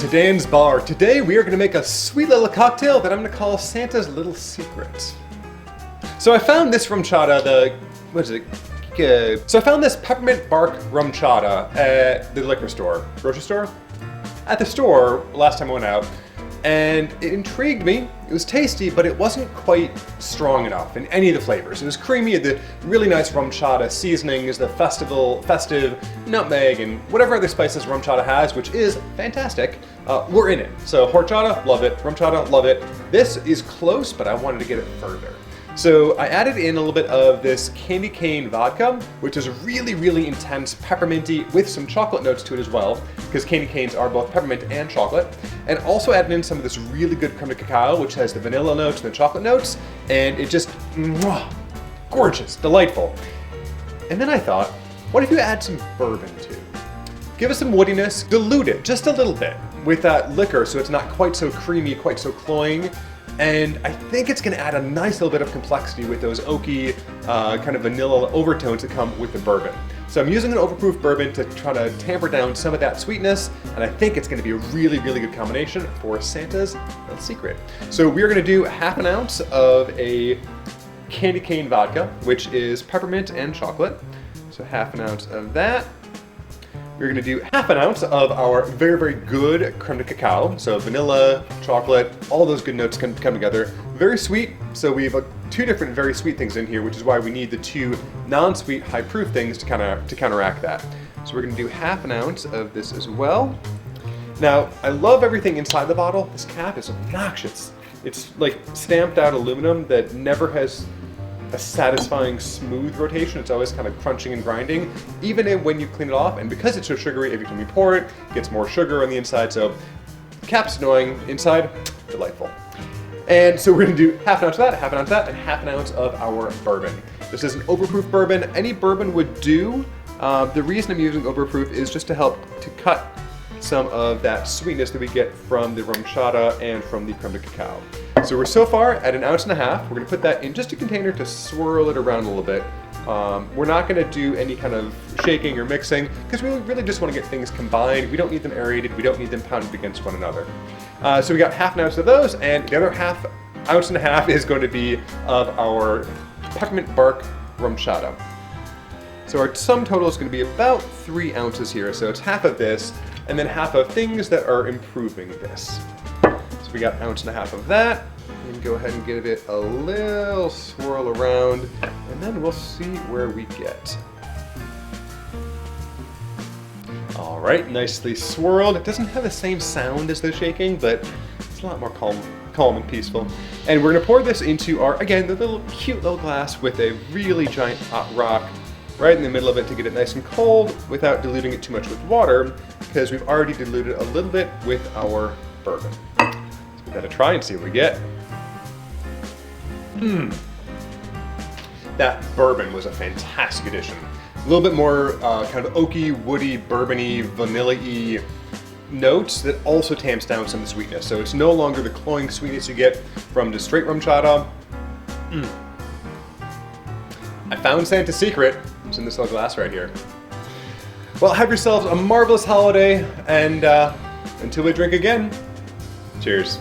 to Dan's Bar. Today we are going to make a sweet little cocktail that I'm going to call Santa's Little Secret. So I found this Rumchata, so I found this peppermint bark Rumchata at the liquor store, grocery store? At the store last time I went out, and it intrigued me. It was tasty, but it wasn't quite strong enough in any of the flavors. It was creamy, it had the really nice Rumchata seasonings, the festive, nutmeg, and whatever other spices Rumchata has, which is fantastic, were in it. So horchata, love it. Rumchata, love it. This is close, but I wanted to get it further. So I added in a little bit of this candy cane vodka, which is really, really intense pepperminty with some chocolate notes to it as well, because candy canes are both peppermint and chocolate. And also added in some of this really good creme de cacao, which has the vanilla notes and the chocolate notes, and it just, gorgeous, delightful. And then I thought, what if you add some bourbon too? Give it some woodiness, dilute it just a little bit with that liquor so it's not quite so creamy, quite so cloying. And I think it's gonna add a nice little bit of complexity with those oaky, kind of vanilla overtones that come with the bourbon. So I'm using an overproof bourbon to try to tamper down some of that sweetness, and I think it's gonna be a really, really good combination for Santa's Little Secret. So we're gonna do half an ounce of a candy cane vodka, which is peppermint and chocolate. So half an ounce of that. We're gonna do half an ounce of our very, very good creme de cacao. So vanilla, chocolate, all those good notes come together. Very sweet, so we have two different very sweet things in here, which is why we need the two non-sweet, high-proof things to counteract that. So we're gonna do half an ounce of this as well. Now, I love everything inside the bottle. This cap is obnoxious. It's like stamped out aluminum that never has a satisfying smooth rotation. It's always kind of crunching and grinding, even when you clean it off. And because it's so sugary, every time you pour it, it gets more sugar on the inside. So cap's annoying, inside, delightful. And so we're gonna do half an ounce of that, half an ounce of that, and half an ounce of our bourbon. This is an overproof bourbon. Any bourbon would do. The reason I'm using overproof is just to help to cut some of that sweetness that we get from the Rumchata and from the creme de cacao. So we're so far at an ounce and a half. We're gonna put that in just a container to swirl it around a little bit. We're not gonna do any kind of shaking or mixing because we really just wanna get things combined. We don't need them aerated. We don't need them pounded against one another. So we got half an ounce of those, and the other ounce and a half is going to be of our peppermint bark Rumchata. So our sum total is gonna be about 3 ounces here. So it's half of this, and then half of things that are improving this. So we got an ounce and a half of that. And go ahead and give it a little swirl around, and then we'll see where we get. All right, nicely swirled. It doesn't have the same sound as the shaking, but it's a lot more calm and peaceful. And we're gonna pour this into our, again, the cute little glass with a really giant hot rock right in the middle of it to get it nice and cold without diluting it too much with water, because we've already diluted a little bit with our bourbon. Let's give that a try and see what we get. That bourbon was a fantastic addition. A little bit more kind of oaky, woody, bourbony, vanilla-y notes that also tamps down some of the sweetness. So it's no longer the cloying sweetness you get from the straight Rumchata. I found Santa's secret. It's in this little glass right here. Well, have yourselves a marvelous holiday, and until we drink again, cheers.